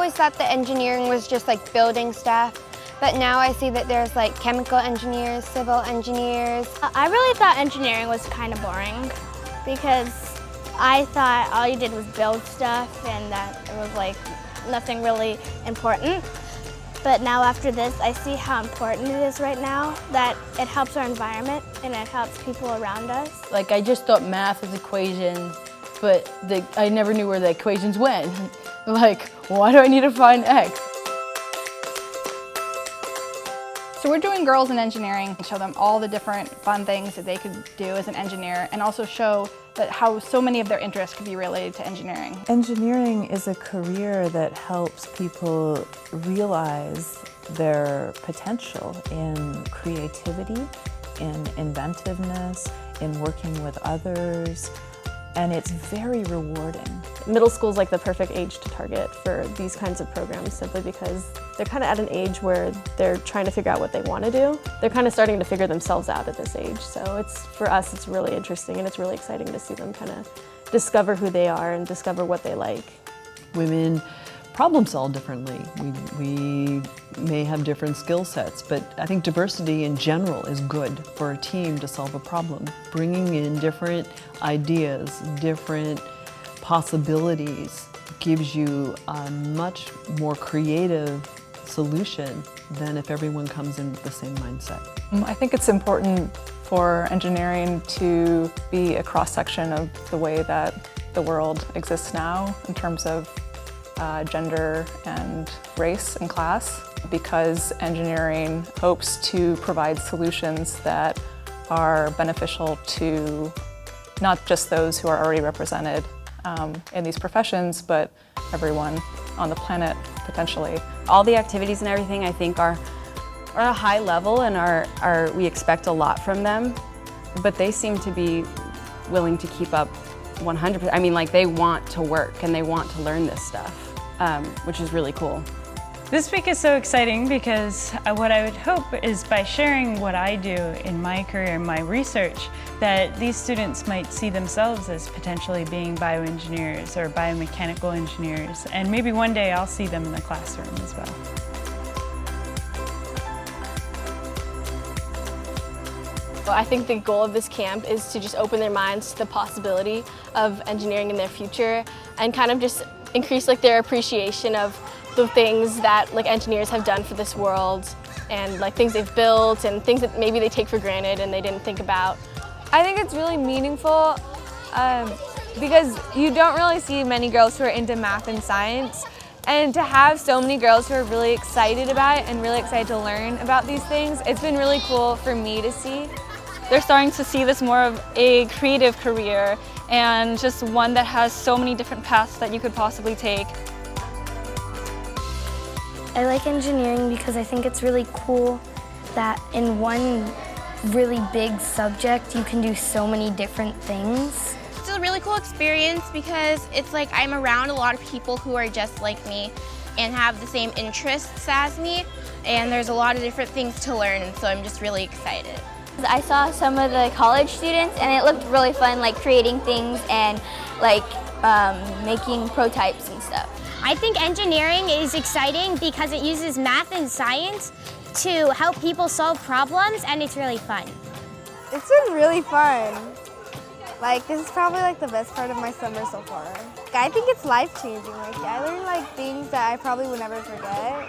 always thought that engineering was just like building stuff, but now I see that there's like chemical engineers, civil engineers. I really thought engineering was kind of boring because I thought all you did was build stuff and that it was like nothing really important. But now after this, I see how important it is right now, that it helps our environment and it helps people around us. Like I just thought math was equations, but I never knew where the equations went. Like, why do I need to find X? So we're doing Girls in Engineering and show them all the different fun things that they could do as an engineer and also show that how so many of their interests could be related to engineering. Engineering is a career that helps people realize their potential in creativity, in inventiveness, in working with others, and it's very rewarding. Middle school is like the perfect age to target for these kinds of programs simply because they're kind of at an age where they're trying to figure out what they want to do. They're kind of starting to figure themselves out at this age. So for us, it's really interesting and it's really exciting to see them kind of discover who they are and discover what they like. Women problem solve differently. We may have different skill sets, but I think diversity in general is good for a team to solve a problem. Bringing in different ideas, different possibilities gives you a much more creative solution than if everyone comes in with the same mindset. I think it's important for engineering to be a cross-section of the way that the world exists now in terms of gender and race and class, because engineering hopes to provide solutions that are beneficial to not just those who are already represented in these professions, but everyone on the planet, potentially. All the activities and everything, I think, are at a high level and we expect a lot from them, but they seem to be willing to keep up 100%. I mean, like, they want to work and they want to learn this stuff, which is really cool. This week is so exciting because what I would hope is by sharing what I do in my career and my research, that these students might see themselves as potentially being bioengineers or biomechanical engineers, and maybe one day I'll see them in the classroom as well. Well, I think the goal of this camp is to just open their minds to the possibility of engineering in their future and kind of just increase like their appreciation of the things that like engineers have done for this world and like things they've built and things that maybe they take for granted and they didn't think about. I think it's really meaningful because you don't really see many girls who are into math and science, and to have so many girls who are really excited about it and really excited to learn about these things, it's been really cool for me to see. They're starting to see this more of a creative career and just one that has so many different paths that you could possibly take. I like engineering because I think it's really cool that in one really big subject you can do so many different things. It's a really cool experience because it's like I'm around a lot of people who are just like me and have the same interests as me, and there's a lot of different things to learn, and so I'm just really excited. I saw some of the college students and it looked really fun, like creating things and like making prototypes and stuff. I think engineering is exciting because it uses math and science to help people solve problems, and it's really fun. It's been really fun. Like, this is probably like the best part of my summer so far. I think it's life-changing. Like, I learned like things that I probably would never forget.